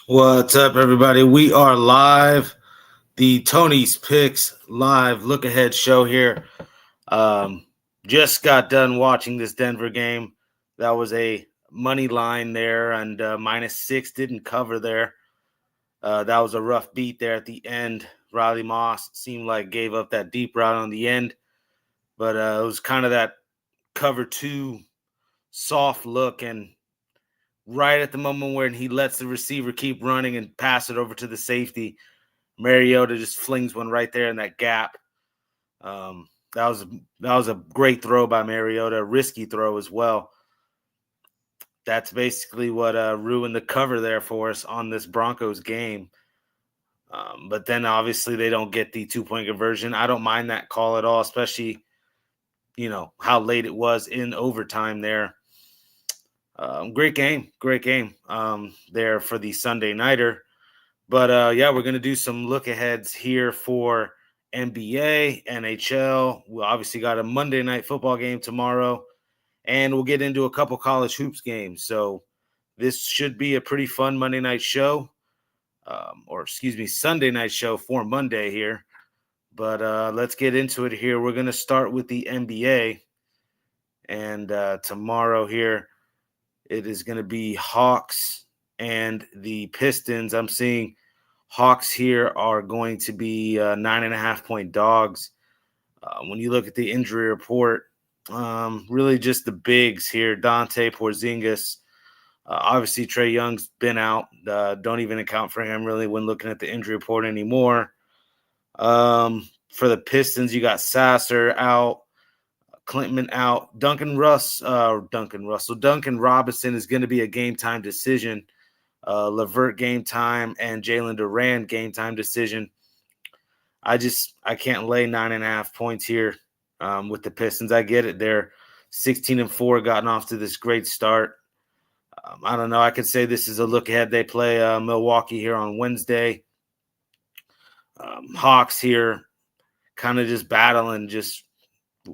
What's up, everybody? We are live. The Tony's Picks live look ahead show here. Um, just got done watching this Denver game. That was a money line there, and -6 didn't cover there. That was a rough beat there at the end. Riley Moss seemed like gave up that deep route on the end, but it was kind of that cover two soft look, and right at the moment when he lets the receiver keep running and pass it over to the safety, Mariota just flings one right there in that gap. That was a great throw by Mariota, a risky throw as well. That's basically what ruined the cover there for us on this Broncos game. But then obviously they don't get the 2-point conversion. I don't mind that call at all, especially how late it was in overtime there. Great game there for the Sunday nighter. But we're going to do some look aheads here for NBA, NHL. We obviously got a Monday night football game tomorrow, and we'll get into a couple college hoops games. So this should be a pretty fun Monday night show, Sunday night show for Monday here. But let's get into it here. We're going to start with the NBA, and tomorrow here it is going to be Hawks and the Pistons. I'm seeing Hawks here are going to be 9.5-point dogs. When you look at the injury report, really just the bigs here. Dante Porzingis. Obviously, Trae Young's been out. Don't even account for him really when looking at the injury report anymore. For the Pistons, you got Sasser out. Clinton out. Duncan Robinson is going to be a game-time decision. LeVert game time and Jalen Duran game time decision. I can't lay 9.5 points here with the Pistons. I get it. They're 16-4, gotten off to this great start. I don't know. I could say this is a look ahead. They play Milwaukee here on Wednesday. Hawks here kind of just battling, just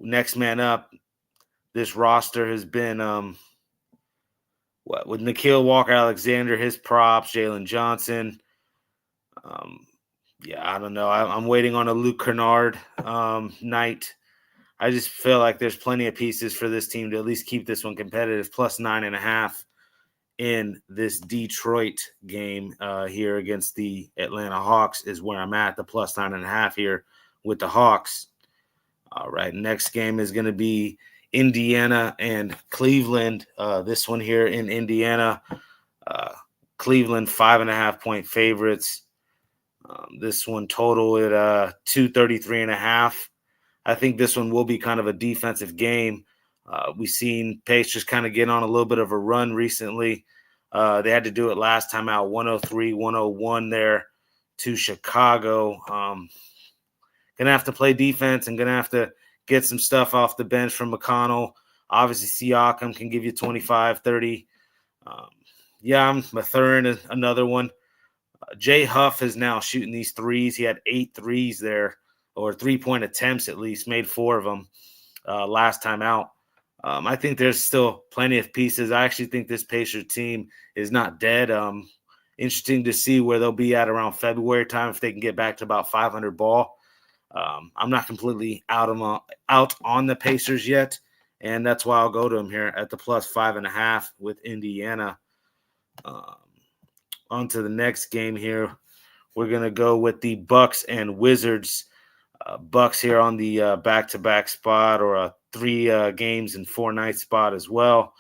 next man up. This roster has been with Nickeil Walker-Alexander, his props, Jalen Johnson. I don't know. I'm waiting on a Luke Kennard night. I just feel like there's plenty of pieces for this team to at least keep this one competitive. Plus 9.5 in this Detroit game here against the Atlanta Hawks is where I'm at. The plus 9.5 here with the Hawks. All right, next game is going to be Indiana and Cleveland. This one here in Indiana, Cleveland 5.5-point favorites. This one total at 233.5. I think this one will be kind of a defensive game. We've seen Pacers kind of get on a little bit of a run recently. They had to do it last time out, 103-101 there to Chicago. Going to have to play defense and going to have to get some stuff off the bench from McConnell. Obviously, Siakam can give you 25, 30. Mathurin, another one. Jay Huff is now shooting these threes. He had 8 threes there, or 3-point attempts at least, made 4 of them last time out. I think there's still plenty of pieces. I actually think this Pacers team is not dead. Interesting to see where they'll be at around February time if they can get back to about 500 ball. I'm not completely out on the Pacers yet, and that's why I'll go to them here at the plus 5.5 with Indiana. On to the next game here. We're going to go with the Bucks and Wizards. Bucks here on the back-to-back spot, or a 3 games and 4 night spot as well.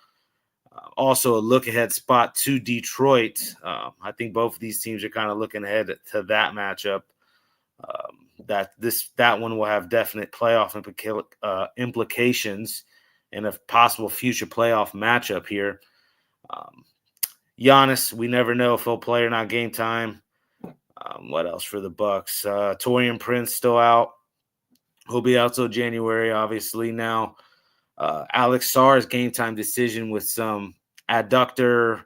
Also a look-ahead spot to Detroit. I think both of these teams are kind of looking ahead to that matchup. That one will have definite playoff implications and a possible future playoff matchup here. Giannis, we never know if he'll play or not game time. What else for the Bucks? Taurean Prince still out. He'll be out till January, obviously. Now, Alex Sarr's game time decision with some adductor,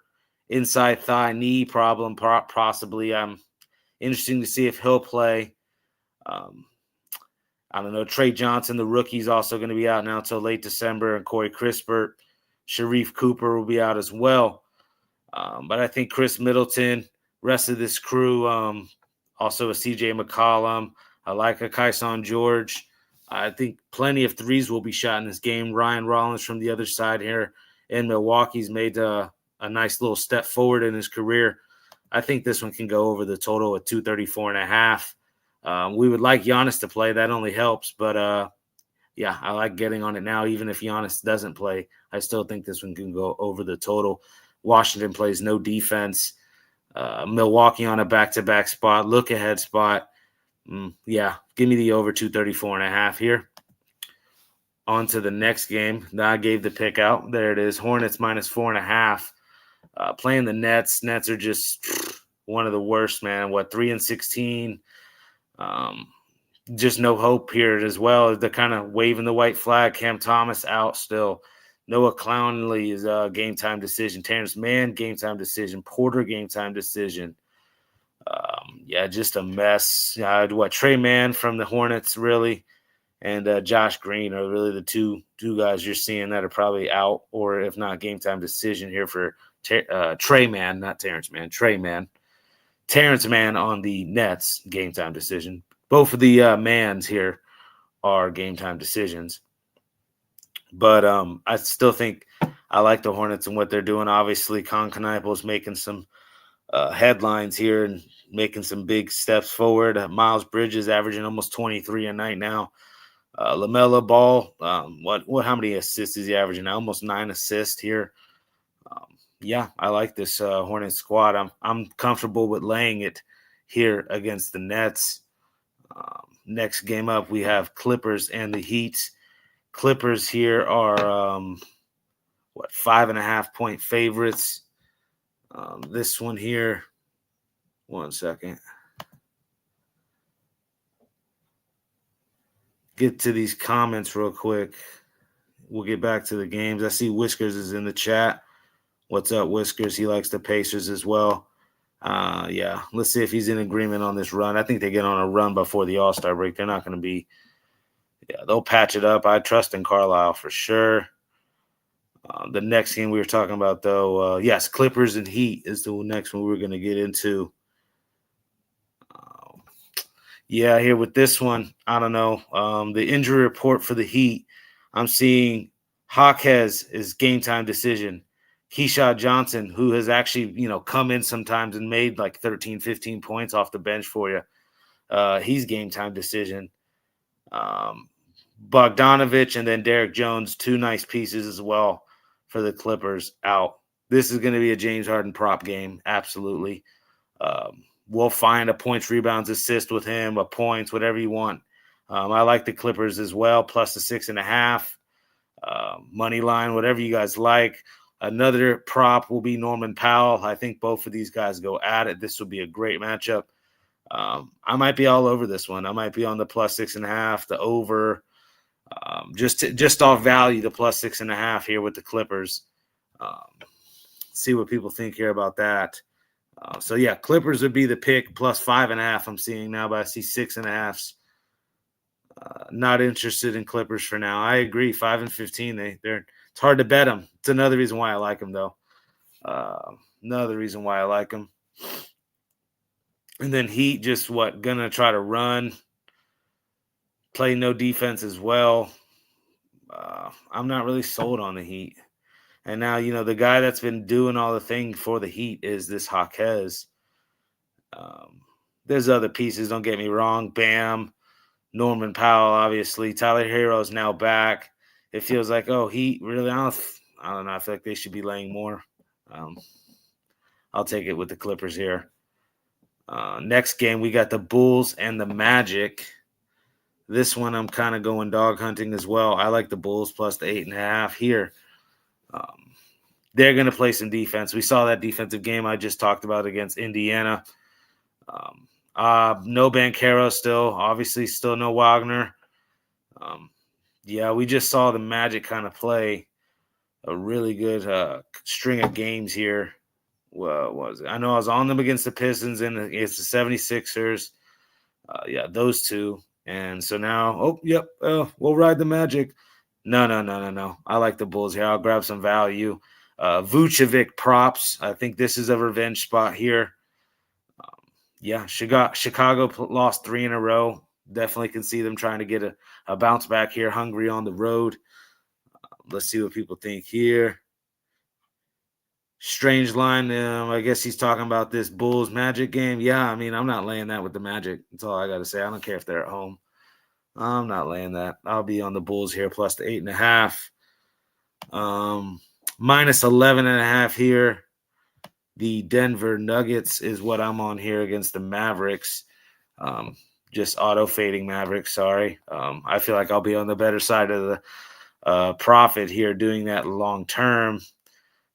inside thigh, knee problem, possibly. Interesting to see if he'll play. I don't know. Trey Johnson, the rookie, is also going to be out now until late December, and Corey Crispert, Sharif Cooper will be out as well. But I think Chris Middleton, Rest of this crew, also a CJ McCollum. I like a Kyson George. I think plenty of threes will be shot in this game. Ryan Rollins from the other side here in Milwaukee's made a nice little step forward in his career. I think this one can go over the total at 234.5. We would like Giannis to play. That only helps. But, yeah, I like getting on it now. Even if Giannis doesn't play, I still think this one can go over the total. Washington plays no defense. Milwaukee on a back-to-back spot, look-ahead spot. Yeah, give me the over 234.5 here. On to the next game. Now I gave the pick out. There it is. Hornets minus 4.5. Playing the Nets. Nets are just one of the worst, man. 3-16. Just no hope here as well. They're kind of waving the white flag. Cam Thomas out still. Noah Clowney is a game-time decision. Terrence Mann, game-time decision. Porter, game-time decision. Yeah, just a mess. Trey Mann from the Hornets, really, and Josh Green are really the two guys you're seeing that are probably out, or if not, game-time decision here for Trey Mann, not Terrence Mann. Trey Mann. Terrence Mann on the Nets, game-time decision. Both of the Manns here are game-time decisions. But I still think I like the Hornets and what they're doing. Obviously, Con Knueppel is making some headlines here and making some big steps forward. Miles Bridges averaging almost 23 a night now. LaMelo Ball, how many assists is he averaging now? Almost 9 assists here. Yeah, I like this Hornets squad. I'm comfortable with laying it here against the Nets. Next game up, we have Clippers and the Heat. Clippers here are 5.5-point favorites. This one here, 1 second. Get to these comments real quick. We'll get back to the games. I see Whiskers is in the chat. What's up, Whiskers? He likes the Pacers as well. Yeah, let's see if he's in agreement on this run. I think they get on a run before the All-Star break. They're not going to be – yeah, they'll patch it up. I trust in Carlisle for sure. The next game we were talking about, though, yes, Clippers and Heat is the next one we're going to get into. Yeah, here with this one, I don't know. The injury report for the Heat, I'm seeing Jaquez is game-time decision. Keyshawn Johnson, who has actually, come in sometimes and made like 13, 15 points off the bench for you. He's game-time decision. Bogdanovich and then Derek Jones, 2 nice pieces as well for the Clippers out. This is going to be a James Harden prop game, absolutely. We'll find a points, rebounds, assist with him, a points, whatever you want. I like the Clippers as well, plus the 6.5. Money line, whatever you guys like. Another prop will be Norman Powell. I think both of these guys go at it. This will be a great matchup. I might be all over this one. I might be on the plus 6.5, the over. Just off value, the plus 6.5 here with the Clippers. See what people think here about that. So yeah, Clippers would be the pick, plus 5.5. I'm seeing now, but I see 6.5s. Not interested in Clippers for now. I agree. 5-15. They're. It's hard to bet them. It's another reason why I like them, though. Another reason why I like them. And then Heat just gonna try to run, play no defense as well. I'm not really sold on the Heat. And now, the guy that's been doing all the things for the Heat is this Jaquez. There's other pieces, don't get me wrong. Bam, Norman Powell, obviously. Tyler Herro's now back. It feels like, Heat, really? I don't know. I feel like they should be laying more. I'll take it with the Clippers here. Next game, we got the Bulls and the Magic. This one, I'm kind of going dog hunting as well. I like the Bulls plus the 8.5 here. They're going to play some defense. We saw that defensive game I just talked about against Indiana. No Banchero still. Obviously, still no Wagner. Yeah, we just saw the Magic kind of play a really good string of games here. What was it? I know I was on them against the Pistons and against the 76ers. Yeah, those two. And so now, we'll ride the Magic. No. I like the Bulls here. I'll grab some value. Vucevic props. I think this is a revenge spot here. Chicago lost 3 in a row. Definitely can see them trying to get a bounce back here, hungry on the road. Let's see what people think here. Strange line. I guess he's talking about this Bulls Magic game. Yeah, I mean, I'm not laying that with the Magic. That's all I got to say. I don't care if they're at home. I'm not laying that. I'll be on the Bulls here, plus the 8.5. Minus 11.5 here. The Denver Nuggets is what I'm on here against the Mavericks. Just auto fading Mavericks. Sorry. I feel like I'll be on the better side of the profit here doing that long term.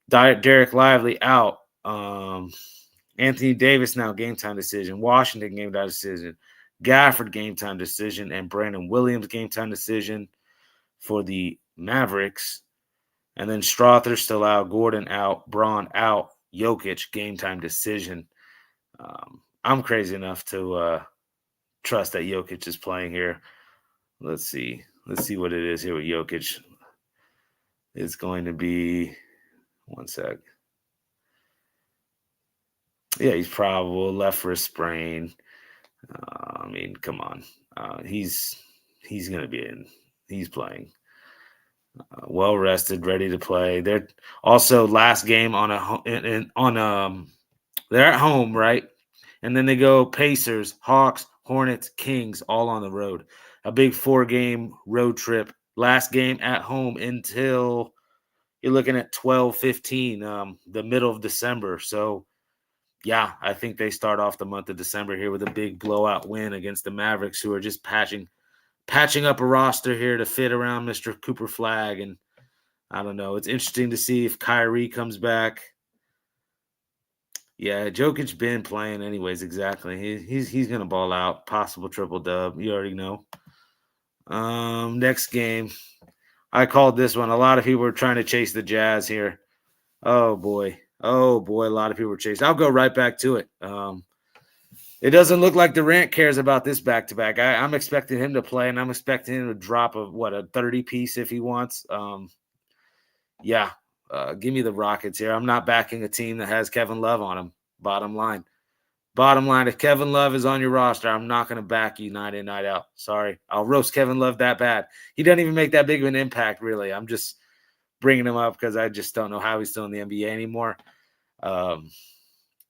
Derek Lively out. Anthony Davis now game time decision. Washington game time decision. Gafford game time decision. And Brandon Williams game time decision for the Mavericks. And then Strother still out. Gordon out. Braun out. Jokic game time decision. I'm crazy enough to trust that Jokic is playing here. Let's see. Let's see what it is here with Jokic. It's going to be... One sec. Yeah, he's probable. Left for a sprain. I mean, come on. He's going to be in. He's playing. Well rested, ready to play. They're also last game on they're at home, right? And then they go Pacers, Hawks, Hornets, Kings, all on the road. A big 4-game road trip. Last game at home until you're looking at 12-15, the middle of December. So, yeah, I think they start off the month of December here with a big blowout win against the Mavericks, who are just patching up a roster here to fit around Mr. Cooper Flag. And I don't know. It's interesting to see if Kyrie comes back. Yeah, Jokic been playing anyways, exactly. He's going to ball out. Possible triple-dub. You already know. Next game. I called this one. A lot of people were trying to chase the Jazz here. Oh, boy. A lot of people were chasing. I'll go right back to it. It doesn't look like Durant cares about this back-to-back. I'm expecting him to play, and I'm expecting him to drop a 30-piece if he wants. Give me the Rockets here. I'm not backing a team that has Kevin Love on him. Bottom line, if Kevin Love is on your roster, I'm not going to back you night in, night out. Sorry. I'll roast Kevin Love that bad. He doesn't even make that big of an impact, really. I'm just bringing him up because I just don't know how he's still in the NBA anymore.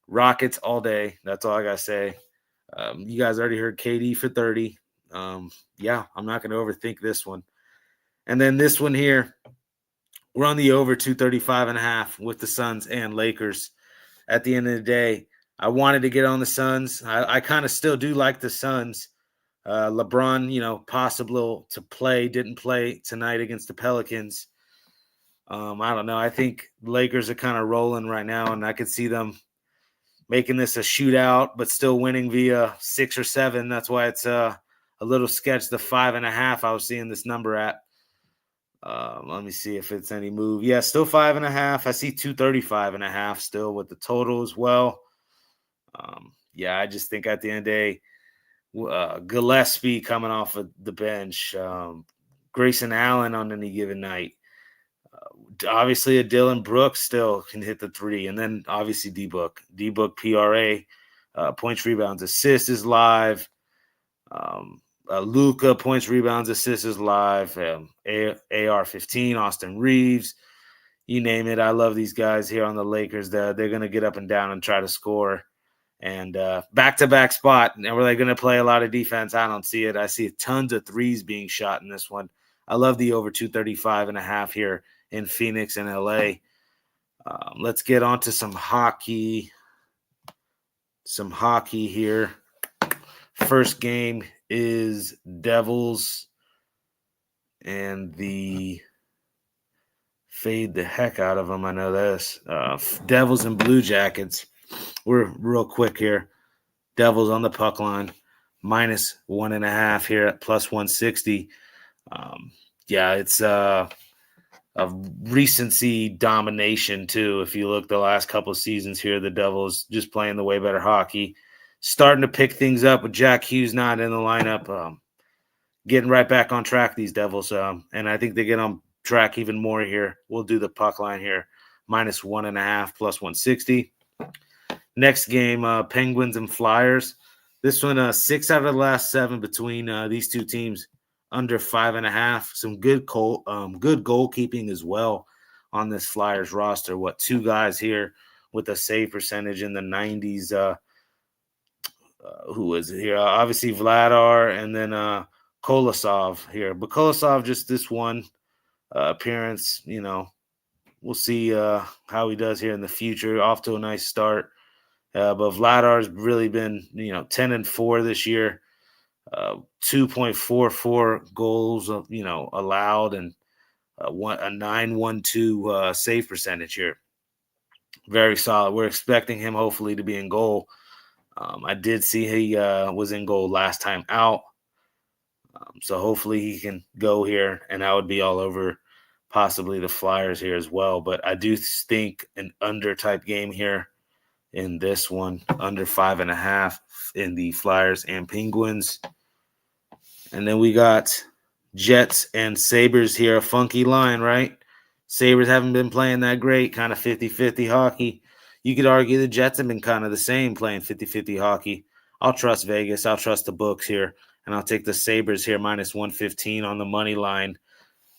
Rockets all day. That's all I got to say. You guys already heard KD for 30. I'm not going to overthink this one. And then this one here, we're on the over 235.5 with the Suns and Lakers. At the end of the day, I wanted to get on the Suns. I kind of still do like the Suns. LeBron, possible to play, didn't play tonight against the Pelicans. I don't know. I think Lakers are kind of rolling right now, and I could see them making this a shootout, but still winning via 6 or 7. That's why it's a little sketch, the 5.5 I was seeing this number at. Let me see if it's any move. Yeah, still 5.5. I see 235.5 still with the total as well. I just think at the end of the day, Gillespie coming off of the bench, Grayson Allen on any given night. Obviously, a Dylan Brooks still can hit the 3, and then obviously D-Book PRA, points, rebounds, assists is live. Luka, points, rebounds, assists is live. AR-15, Austin Reeves, you name it. I love these guys here on the Lakers. They're going to get up and down and try to score. And back-to-back spot. And were they going to play a lot of defense? I don't see it. I see tons of threes being shot in this one. I love the over 235.5 here in Phoenix and LA. Let's get on to some hockey. Here. First game is Devils, and the fade the heck out of them. I know this. Devils and Blue Jackets. We're real quick here. Devils on the puck line, minus 1.5 here at plus 160. It's a recency domination too. If you look the last couple of seasons here, the Devils just playing the way better hockey, starting to pick things up with Jack Hughes not in the lineup, getting right back on track, these Devils. And I think they get on track even more here. We'll do the puck line here, minus 1.5 plus 160. Next game, Penguins and Flyers. This one, 6 out of the last 7 between these two teams, under 5.5. Some good goalkeeping as well on this Flyers roster. What, 2 guys here with a save percentage in the 90s. Who is it here? Obviously Vladar and then Kolosov here. But Kolosov, just this one appearance, we'll see how he does here in the future. Off to a nice start. But Vladar's really been, 10-4 this year. 2.44 goals, allowed, and a 9.12 save percentage here. Very solid. We're expecting him hopefully to be in goal. I did see he was in goal last time out. So hopefully he can go here, and I would be all over possibly the Flyers here as well. But I do think an under type game here in this one, under 5.5 in the Flyers and Penguins. And then we got Jets and Sabres here, a funky line, right? Sabres haven't been playing that great, kind of 50-50 hockey. You could argue the Jets have been kind of the same, playing 50-50 hockey. I'll trust Vegas. I'll trust the books here, and I'll take the Sabres here, minus 115 on the money line.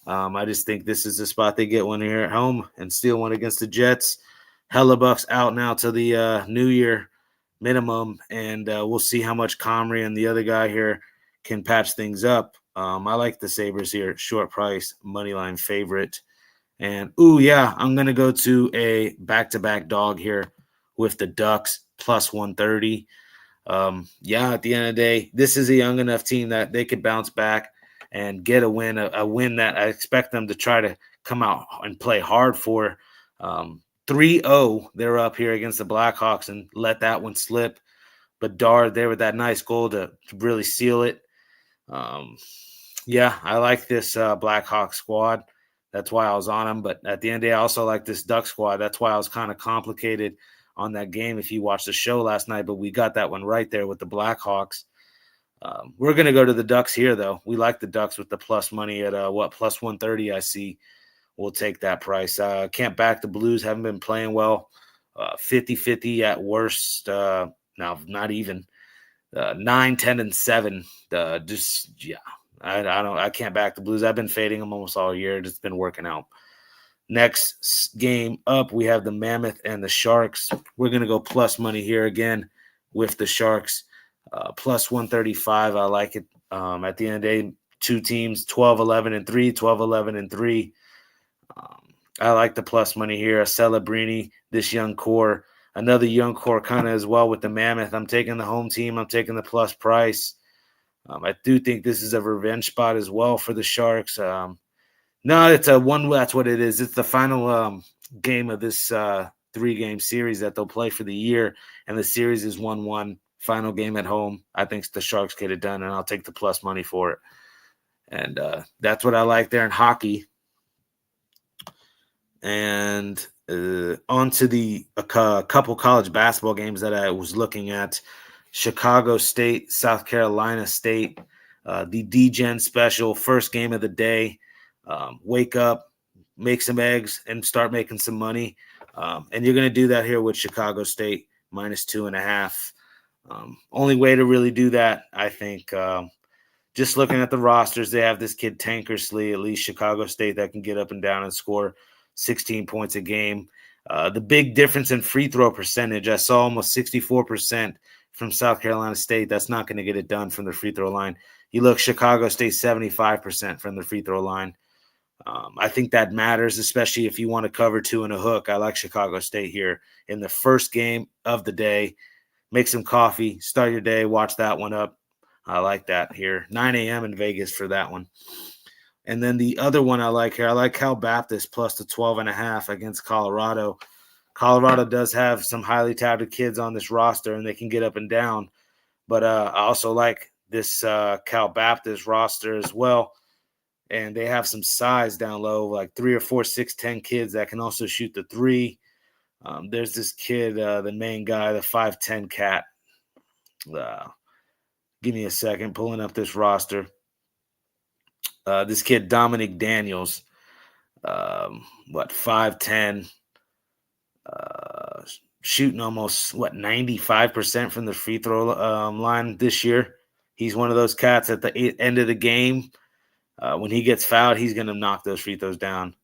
I just think this is the spot they get one here at home and steal one against the Jets. Hellebuck's out now to the New Year minimum, and we'll see how much Comrie and the other guy here can patch things up. I like the Sabres here, short price, money line favorite. And, I'm going to go to a back-to-back dog here with the Ducks, plus 130. At the end of the day, this is a young enough team that they could bounce back and get a win, a win that I expect them to try to come out and play hard for. 3-0, they're up here against the Blackhawks and let that one slip. But Dard there with that nice goal to really seal it. I like this Blackhawks squad. That's why I was on them. But at the end of the day, I also like this Duck squad. That's why I was kind of complicated on that game if you watched the show last night. But we got that one right there with the Blackhawks. We're going to go to the Ducks here, though. We like the Ducks with the plus money at, plus 130 I see. We'll take that price. Can't back the Blues. Haven't been playing well. 50-50 at worst. Now, not even. 9, 10, and 7. I can't back the Blues. I've been fading them almost all year. It's been working out. Next game up, we have the Mammoth and the Sharks. We're going to go plus money here again with the Sharks. Plus 135. I like it. At the end of the day, two teams, 12-11-3, 12-11-3. I like the plus money here. A Celebrini, this young core. Another young core kind of as well with the Mammoth. I'm taking the home team. I'm taking the plus price. I do think this is a revenge spot as well for the Sharks. It's a one. That's what it is. It's the final game of this 3-game series that they'll play for the year, and the series is 1-1. Final game at home. I think the Sharks get it done, and I'll take the plus money for it. And that's what I like there in hockey. And on to the couple college basketball games that I was looking at. Chicago State, South Carolina State, the D-Gen special, first game of the day. Wake up, make some eggs, and start making some money. And you're going to do that here with Chicago State, minus 2.5. Only way to really do that, I think, just looking at the rosters, they have this kid Tankersley, at least Chicago State, that can get up and down and score 16 points a game. The big difference in free throw percentage, I saw almost 64% from South Carolina State. That's not going to get it done from the free throw line. You look, Chicago State, 75% from the free throw line. I think that matters, especially if you want to cover 2 and a hook. I like Chicago State here in the first game of the day. Make some coffee, start your day, watch that one up. I like that here. 9 a.m. in Vegas for that one. And then the other one I like here, I like Cal Baptist plus the 12.5 against Colorado. Colorado does have some highly touted kids on this roster, and they can get up and down. But I also like this Cal Baptist roster as well. And they have some size down low, like 3 or 4 6'10" kids that can also shoot the 3. There's this kid, the main guy, the 5'10" cat. Give me a second, pulling up this roster. This kid, Dominic Daniels, 5'10", shooting almost 95% from the free throw line this year. He's one of those cats at the end of the game. When he gets fouled, he's going to knock those free throws down.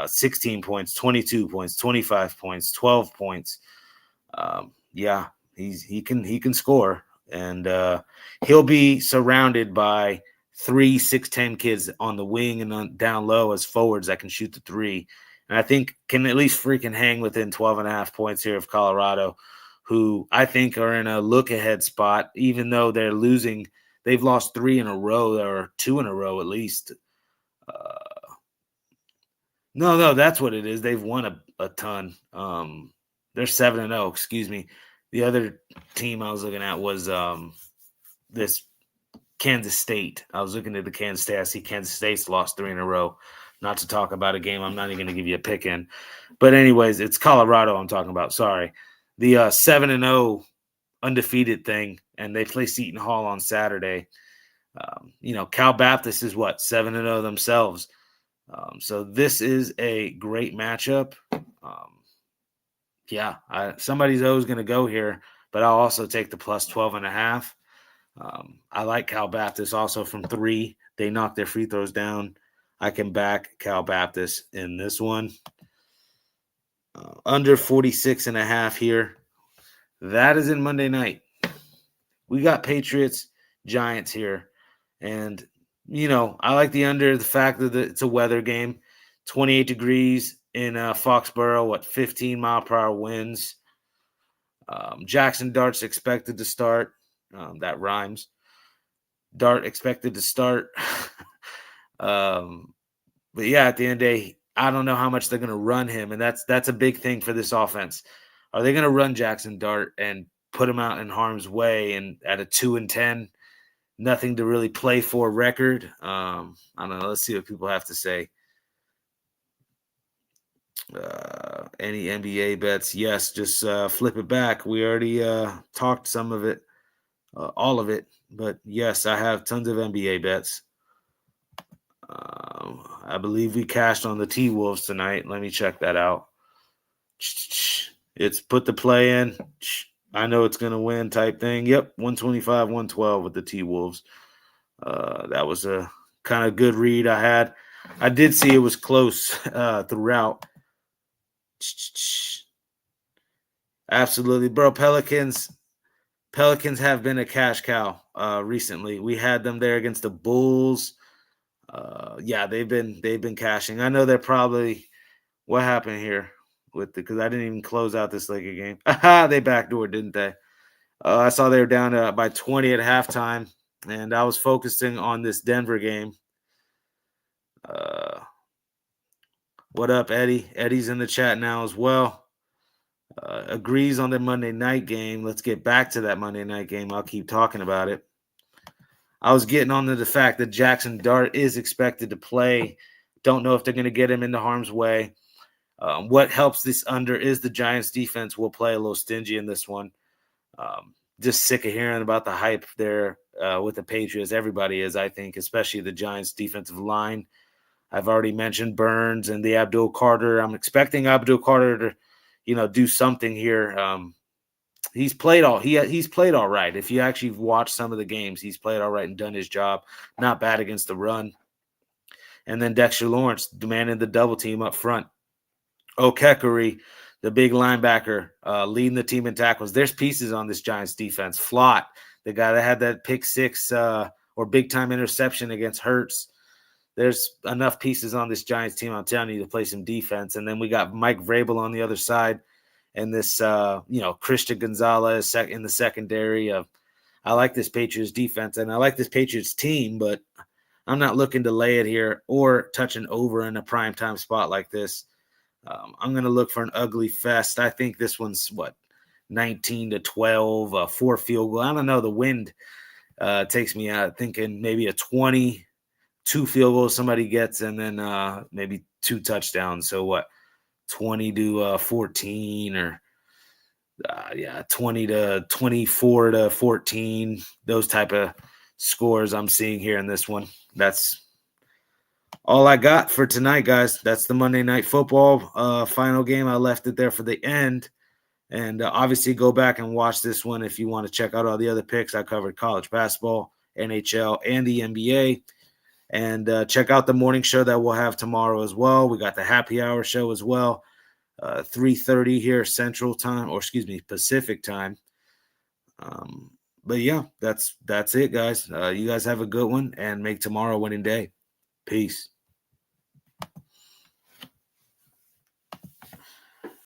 16 points, 22 points, 25 points, 12 points. Yeah, he can score, and he'll be surrounded by 3 6'10" kids on the wing and down low as forwards that can shoot the three. And I think can at least freaking hang within 12.5 points here of Colorado, who I think are in a look-ahead spot, even though they're losing. They've lost 3 in a row or 2 in a row at least. No, that's what it is. They've won a ton. They're 7-0, excuse me. The other team I was looking at was this Kansas State. I was looking at the Kansas State. I see Kansas State's lost 3 in a row. Not to talk about a game I'm not even going to give you a pick in. But anyways, it's Colorado I'm talking about. Sorry. The 7-0 undefeated thing, and they play Seton Hall on Saturday. Cal Baptist is 7-0 themselves. So this is a great matchup. Somebody's always going to go here, but I'll also take the plus 12.5. I like Cal Baptist also from 3. They knock their free throws down. I can back Cal Baptist in this one. Under 46.5 here. That is in Monday night. We got Patriots, Giants here. And, I like the under, the fact that it's a weather game. 28 degrees in Foxborough, 15-mile-per-hour winds. Jackson Dart's expected to start. That rhymes. Dart expected to start. But yeah, at the end of the day, I don't know how much they're going to run him, and that's a big thing for this offense. Are they going to run Jackson Dart and put him out in harm's way and at a 2-10, nothing to really play for record? I don't know. Let's see what people have to say. Any NBA bets? Yes, just flip it back. We already talked some of it, all of it. But yes, I have tons of NBA bets. I believe we cashed on the T-Wolves tonight. Let me check that out. It's put the play in. I know it's going to win type thing. Yep, 125, 112 with the T-Wolves. That was a kind of good read I had. I did see it was close throughout. Absolutely, bro. Pelicans have been a cash cow recently. We had them there against the Bulls. They've been cashing. I know they're probably what happened here because I didn't even close out this Laker game. They backdoored, didn't they? I saw they were down by 20 at halftime, and I was focusing on this Denver game. What up, Eddie? Eddie's in the chat now as well. Agrees on the Monday night game. Let's get back to that Monday night game. I'll keep talking about it. I was getting on to the fact that Jackson Dart is expected to play. Don't know if they're going to get him into harm's way. What helps this under is the Giants defense will play a little stingy in this one. Just sick of hearing about the hype there with the Patriots. Everybody is, I think, especially the Giants defensive line. I've already mentioned Burns and the Abdul Carter. I'm expecting Abdul Carter to, do something here. He's played all right. If you actually watch some of the games, he's played all right and done his job. Not bad against the run. And then Dexter Lawrence demanding the double team up front. O'Keefe, the big linebacker, leading the team in tackles. There's pieces on this Giants defense. Flott, the guy that had that pick six or big time interception against Hurts. There's enough pieces on this Giants team, I'm telling you, to play some defense. And then we got Mike Vrabel on the other side. And this, Christian Gonzalez in the secondary. I like this Patriots defense, and I like this Patriots team, but I'm not looking to lay it here or touch an over in a primetime spot like this. I'm going to look for an ugly fest. I think this one's, 19-12, 4 field goal. I don't know. The wind takes me out thinking maybe a 20, 2 field goals somebody gets, and then maybe 2 touchdowns. So 20-14 or 20-24-14, those type of scores I'm seeing here in this one. That's all I got for tonight, guys. That's the Monday Night Football final game. I left it there for the end. And obviously, go back and watch this one if you want to check out all the other picks. I covered college basketball, NHL, and the NBA. And check out the morning show that we'll have tomorrow as well. We got the happy hour show as well, 3:30 here Central Time, or excuse me, Pacific Time. But yeah, that's it, guys. You guys have a good one and make tomorrow a winning day. Peace.